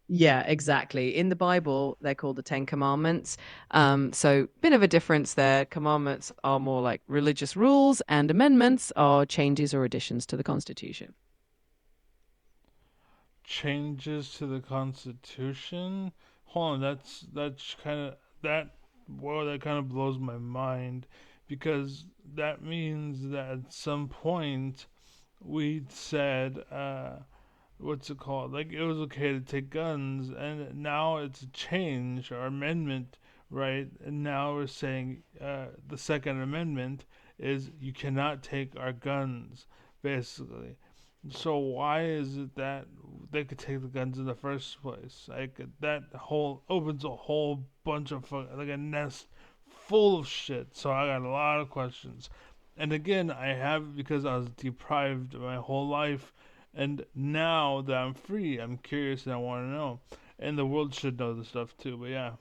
Yeah, exactly. In the Bible, they're called the Ten Commandments. So, bit of a difference there. Commandments are more like religious rules, and amendments are changes or additions to the Constitution. Changes to the Constitution. Hold on, that's kind of that. Whoa, that kind of blows my mind, because that means that at some point we said, what's it called? Like it was okay to take guns, and now it's a change or amendment, right? And now we're saying the Second Amendment is you cannot take our guns, basically. So why is it that they could take the guns in the first place? Like that whole opens a whole bunch of like a nest full of shit. So I got a lot of questions. And again, I have because I was deprived my whole life, and now that I'm free, I'm curious and I want to know. And the world should know this stuff too. But yeah,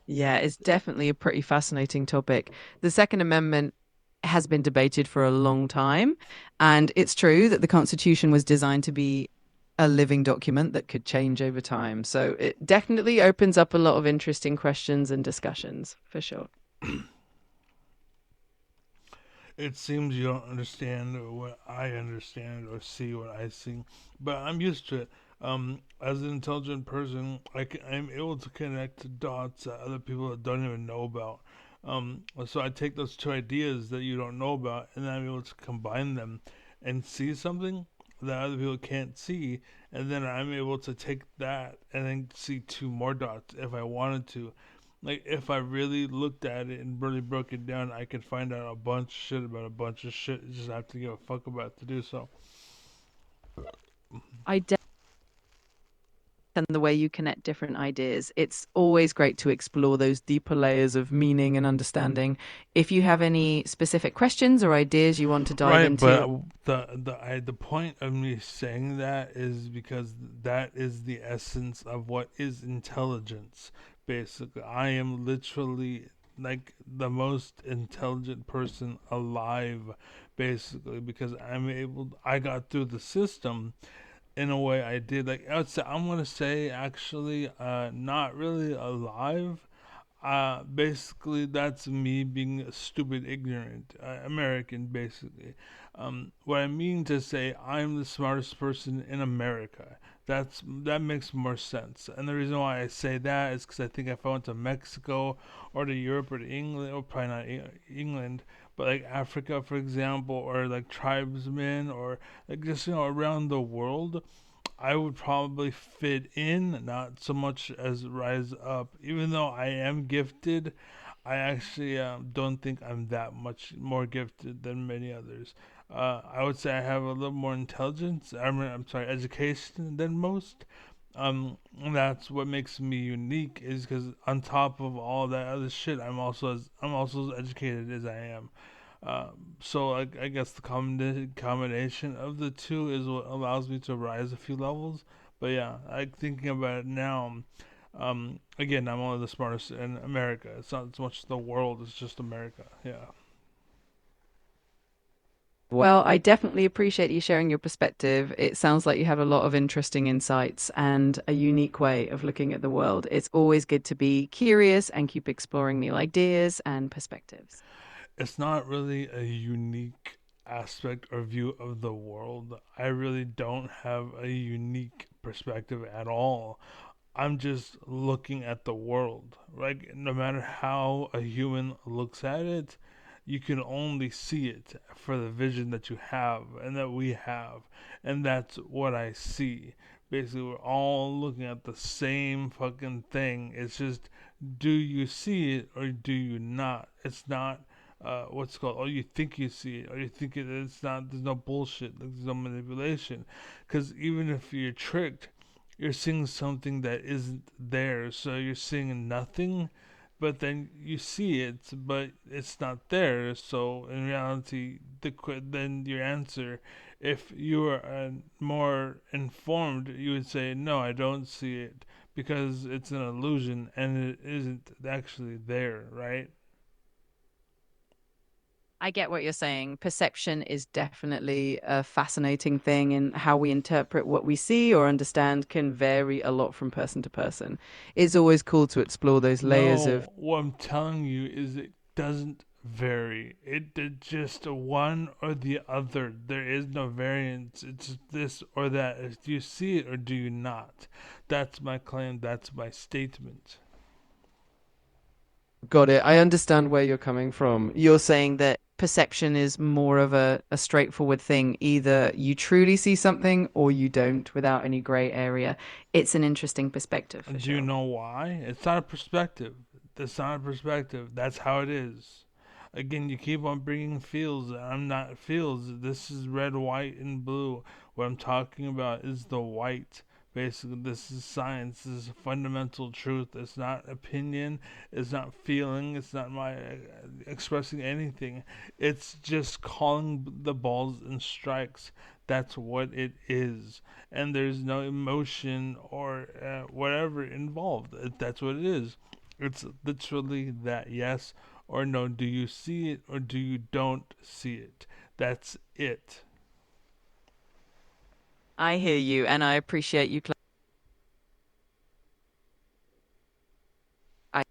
Yeah, it's definitely a pretty fascinating topic. The Second Amendment has been debated for a long time, and it's true that the Constitution was designed to be a living document that could change over time. So it definitely opens up a lot of interesting questions and discussions, for sure. it seems you don't understand what I understand or see what I see, but I'm used to it. As an intelligent person, I'm able to connect dots that other people don't even know about. So I take those two ideas that you don't know about, and then I'm able to combine them and see something that other people can't see, and then I'm able to take that and then see two more dots if I wanted to. Like if I really looked at it and really broke it down, I could find out a bunch of shit about a bunch of shit. You just have to give a fuck about to do so. I and the way you connect different ideas. It's always great to explore those deeper layers of meaning and understanding. If you have any specific questions or ideas you want to dive Right, but into, the point of me saying that is because that is the essence of what is intelligence. Basically, I am literally like the most intelligent person alive, basically, because I got through the system in a way I did. Like I'm gonna say actually, not really alive. Basically, that's me being a stupid, ignorant American. Basically, what I mean to say, I'm the smartest person in America. That makes more sense. And the reason why I say that is because I think if I went to Mexico or to Europe or to England, or probably not England, but like Africa, for example, or like tribesmen, or like just around the world, I would probably fit in, not so much as rise up. Even though I am gifted, I actually don't think I'm that much more gifted than many others. I would say I have a little more intelligence. I'm sorry, education than most. And that's what makes me unique. Is because on top of all that other shit, I'm also as educated as I am. So I guess the combination of the two is what allows me to rise a few levels. But yeah, like thinking about it now, again, I'm one of the smartest in America. It's not so much the world; it's just America. Yeah. well, I definitely appreciate you sharing your perspective. It sounds like you have a lot of interesting insights and a unique way of looking at the world. It's always good to be curious and keep exploring new ideas and perspectives. It's not really a unique aspect or view of the world. I really don't have a unique perspective at all. I'm just looking at the world. Like, no matter how a human looks at it, you can only see it for the vision that you have and that we have. And that's what I see. Basically, we're all looking at the same fucking thing. It's just, do you see it or do you not? It's not what's it called? Oh, you think you see it, or you think it's not. There's no bullshit. Like, there's no manipulation. Because even if you're tricked, you're seeing something that isn't there. So you're seeing nothing, but then you see it, but it's not there. So in reality, then your answer, if you were more informed, you would say, no, I don't see it because it's an illusion and it isn't actually there, right? I get what you're saying. Perception is definitely a fascinating thing, and how we interpret what we see or understand can vary a lot from person to person. It's always cool to explore those layers of. No, what I'm telling you is it doesn't vary. It's just one or the other. There is no variance. It's this or that. Do you see it or do you not? That's my claim. That's my statement. Got it. I understand where you're coming from. You're saying that perception is more of a straightforward thing. Either you truly see something or you don't, without any gray area. It's an interesting perspective for Do you sure. know why? It's not a perspective. That's not a perspective. That's how it is. Again, you keep on bringing fields. I'm not fields. This is red, white, and blue. What I'm talking about is the white. Basically, this is science. This is fundamental truth. It's not opinion. It's not feeling. It's not my expressing anything. It's just calling the balls and strikes. That's what it is, and there's no emotion or whatever involved. That's what it is. It's literally that yes or no. Do you see it or do you don't see it? That's it. I hear you, and I appreciate you. I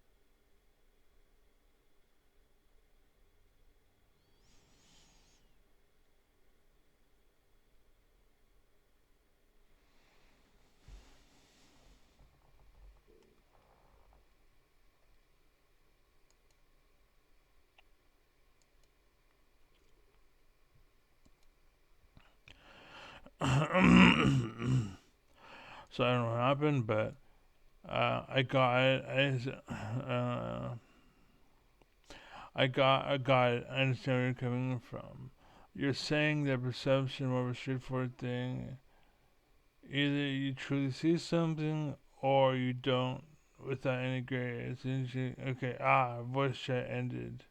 So I don't know what happened, but I got it. I got it. I understand where you're coming from. You're saying that perception more of a straightforward thing. Either you truly see something or you don't without any gray area. It's interesting. Okay, voice chat ended.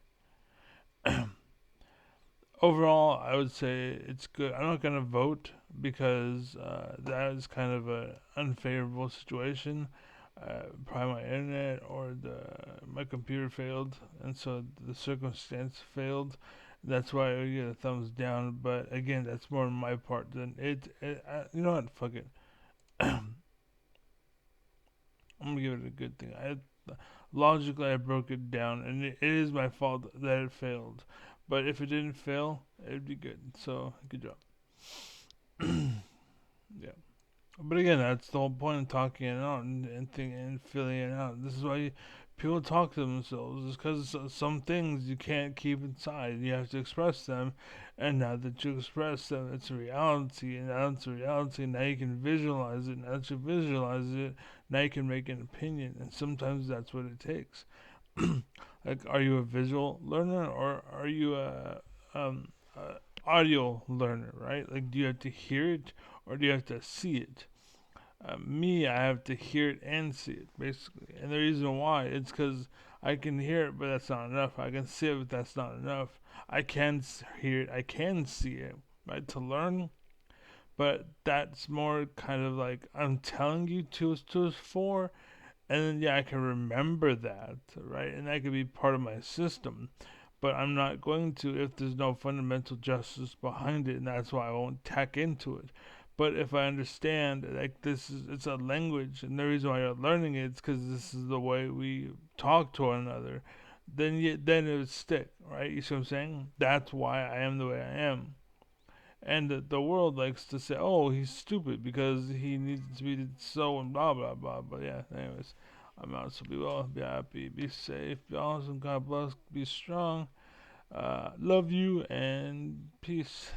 Overall, I would say it's good. I'm not gonna vote because that is kind of an unfavorable situation. Probably my internet or my computer failed, and so the circumstance failed. That's why I get a thumbs down. But again, that's more on my part than you know what? Fuck it. I'm gonna give it a good thing. Logically, I broke it down, and it is my fault that it failed. But if it didn't fail, it'd be good. So good job. Yeah. But again, that's the whole point of talking it out and filling it out. This is why people talk to themselves. It's because some things you can't keep inside. You have to express them. And now that you express them, it's a reality. And now it's a reality. Now you can visualize it. Now that you visualize it, now you can make an opinion. And sometimes that's what it takes. Like, are you a visual learner or are you a audio learner, right? Like, do you have to hear it or do you have to see it? Me, I have to hear it and see it, basically. And the reason why, it's because I can hear it, but that's not enough. I can see it, but that's not enough. I can hear it, I can see it, right? To learn, but that's more kind of like I'm telling you two is four, and then yeah, I can remember that, right? And that could be part of my system. But I'm not going to if there's no fundamental justice behind it, and that's why I won't tack into it. But if I understand, like this is, it's a language, and the reason why you're learning it is because this is the way we talk to one another. Then it would stick, right? You see what I'm saying? That's why I am the way I am. And the world likes to say, "Oh, he's stupid because he needs to be so and blah blah blah." But yeah, anyways, I'm out. So be well, be happy, be safe, be awesome. God bless, be strong. Love you and peace.